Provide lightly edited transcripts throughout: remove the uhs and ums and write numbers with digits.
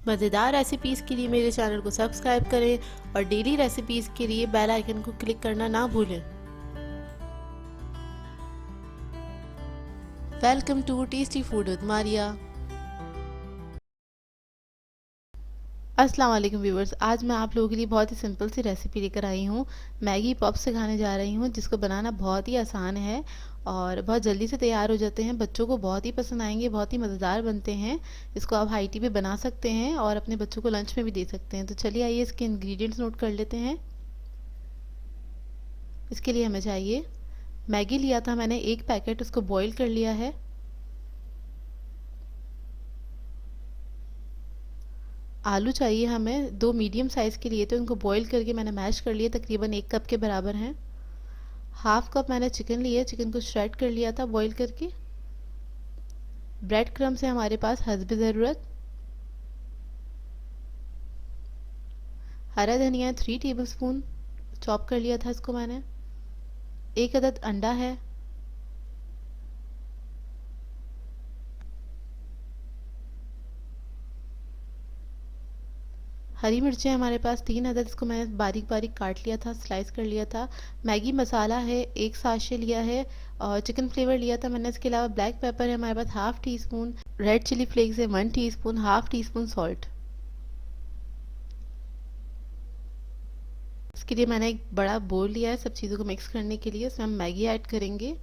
मज़ेदार रेसिपीज़ के लिए मेरे चैनल को सब्सक्राइब करें और डेली रेसिपीज़ के लिए बेल आइकन को क्लिक करना ना भूलें। Welcome to tasty food with Maria. अस्सलाम वालेकुम व्यूवर्स, आज मैं आप लोगों के लिए बहुत ही सिंपल सी रेसिपी लेकर आई हूँ। मैगी पॉप्स सिखाने जा रही हूँ, जिसको बनाना बहुत ही आसान है और बहुत जल्दी से तैयार हो जाते हैं। बच्चों को बहुत ही पसंद आएंगे, बहुत ही मज़ेदार बनते हैं। इसको आप हाई टी पे बना सकते हैं और अपने बच्चों को लंच में भी दे सकते हैं। तो चलिए आइए इसके इंग्रेडिएंट्स नोट कर लेते हैं। इसके लिए हमें चाहिए मैगी, लिया था मैंने 1 पैकेट, उसको बॉईल कर लिया है। आलू चाहिए हमें 2 मीडियम साइज़ के लिए, तो उनको बॉईल करके मैंने मैश कर लिया, तकरीबन 1 कप के बराबर हैं। हाफ कप मैंने चिकन लिया, चिकन को श्रेड कर लिया था बॉईल करके। ब्रेड क्रम्स है हमारे पास हस्ब ज़रूरत। हरा धनिया 3 टेबलस्पून चॉप कर लिया था इसको मैंने। 1 अदद अंडा है। हरी मिर्चें हमारे पास 3 अदद, इसको मैंने बारीक बारीक काट लिया था, स्लाइस कर लिया था। मैगी मसाला है 1 साशे लिया है और चिकन फ्लेवर लिया था मैंने। इसके अलावा ब्लैक पेपर है हमारे पास half teaspoon, red chilli flakes है 1 teaspoon, half teaspoon salt. इसके लिए मैंने एक बड़ा बोल लिया है सब चीज़ों को मिक्स करने के लिए। इसमें हम मैगी ऐड करेंगे,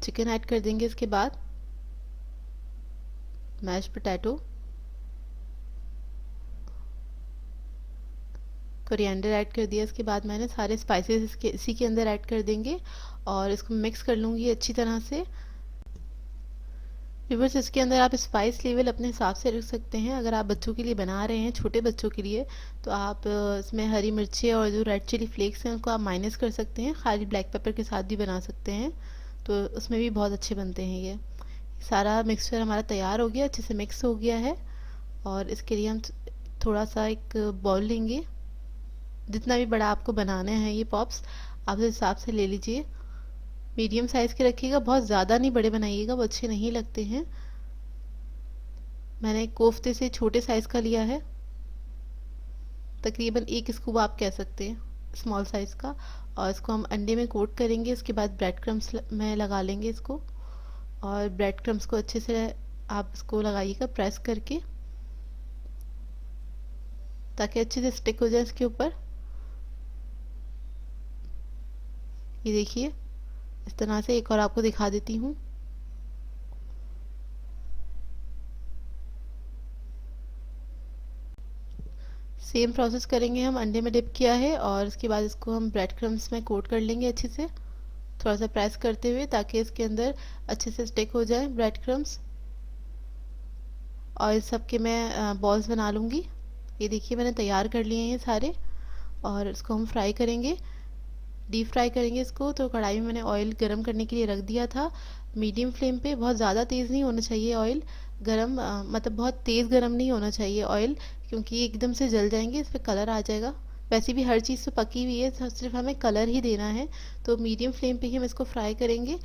चिकन ऐड कर देंगे, इसके बाद मैश पोटैटो, कोरिएंडर ऐड कर दिया। इसके बाद मैंने सारे स्पाइसेस इसी के अंदर ऐड कर देंगे और इसको मिक्स कर लूँगी अच्छी तरह से। व्यूअर्स, इसके अंदर आप स्पाइस लेवल अपने हिसाब से रख सकते हैं। अगर आप बच्चों के लिए बना रहे हैं, छोटे बच्चों के लिए, तो आप इसमें हरी मिर्ची और जो रेड चिली फ्लेक्स हैं उनको आप माइनस कर सकते हैं। खाली ब्लैक पेपर के साथ भी बना सकते हैं, तो उसमें भी बहुत अच्छे बनते हैं। ये सारा मिक्सचर हमारा तैयार हो गया, अच्छे से मिक्स हो गया है। और इसके लिए हम थोड़ा सा एक बाउल लेंगे, जितना भी बड़ा आपको बनाने हैं ये पॉप्स आप उस हिसाब से ले लीजिए। मीडियम साइज़ के रखिएगा, बहुत ज़्यादा नहीं बड़े बनाइएगा, वो अच्छे नहीं लगते हैं। मैंने कोफ्ते से छोटे साइज़ का लिया है, तकरीबन 1 स्कूप आप कह सकते हैं, स्मॉल साइज़ का। और इसको हम अंडे में कोट करेंगे, उसके बाद ब्रेड क्रम्स में लगा लेंगे इसको। और ब्रेड क्रम्स को अच्छे से आप इसको लगाइएगा प्रेस करके, ताकि अच्छे से स्टिक हो जाए इसके ऊपर। ये देखिए, इस तरह से एक और आपको दिखा देती हूँ। सेम प्रोसेस करेंगे हम। अंडे में डिप किया है और इसके बाद इसको हम ब्रेड क्रम्स में कोट कर लेंगे अच्छे से, थोड़ा सा प्रेस करते हुए, ताकि इसके अंदर अच्छे से स्टिक हो जाए ब्रेड क्रम्स। और इस सब के मैं बॉल्स बना लूँगी। ये देखिए मैंने तैयार कर लिए हैं सारे, और इसको हम फ्राई करेंगे, डीप फ्राई करेंगे इसको। तो कढ़ाई में मैंने ऑयल गरम करने के लिए रख दिया था, मीडियम फ्लेम पे। बहुत ज़्यादा तेज़ नहीं होना चाहिए ऑयल गरम, मतलब बहुत तेज़ गरम नहीं होना चाहिए ऑयल, क्योंकि एकदम से जल जाएंगे, इस पर कलर आ जाएगा। वैसे भी हर चीज़ तो पकी हुई है, सिर्फ हमें कलर ही देना है। तो मीडियम फ्लेम पे ही हम इसको फ्राई करेंगे।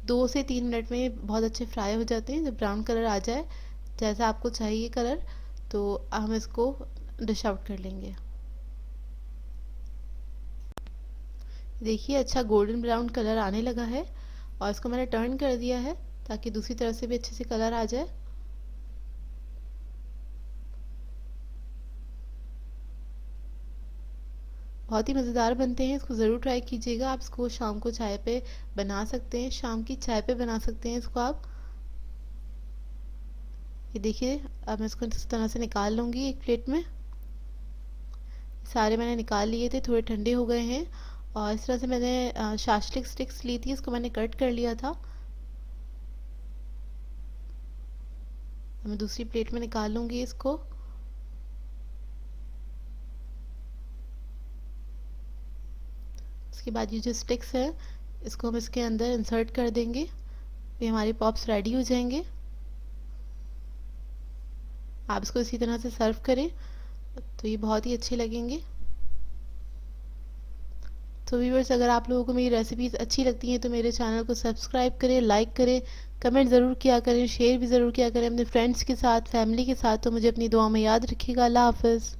2 से 3 मिनट में बहुत अच्छे फ्राई हो जाते हैं। जब ब्राउन कलर आ जाए, जैसा आपको चाहिए कलर, तो हम इसको डिश आउट कर लेंगे। देखिए अच्छा गोल्डन ब्राउन कलर आने लगा है, और इसको मैंने टर्न कर दिया है ताकि दूसरी तरफ से भी अच्छे से कलर आ जाए। बहुत ही मज़ेदार बनते हैं, इसको ज़रूर ट्राई कीजिएगा। आप इसको शाम को चाय पे बना सकते हैं, शाम की चाय पे बना सकते हैं इसको आप। ये देखिए, अब मैं इसको इस तरह से निकाल लूँगी एक प्लेट में। सारे मैंने निकाल लिए थे, थोड़े ठंडे हो गए हैं। और इस तरह से मैंने शास्लिक स्टिक्स ली थी, इसको मैंने कट कर लिया था। मैं दूसरी प्लेट में निकाल लूँगी इसको। उसके बाद ये जो स्टिक्स है, इसको हम इसके अंदर इंसर्ट कर देंगे। ये हमारे पॉप्स रेडी हो जाएंगे। आप इसको इसी तरह से सर्व करें तो ये बहुत ही अच्छे लगेंगे। तो व्यूअर्स, अगर आप लोगों को मेरी रेसिपीज़ अच्छी लगती हैं तो मेरे चैनल को सब्सक्राइब करें, लाइक करें, कमेंट ज़रूर किया करें, शेयर भी ज़रूर किया करें अपने फ्रेंड्स के साथ, फैमिली के साथ। तो मुझे अपनी दुआ में याद रखिएगा। अल्लाह हाफ़िज़।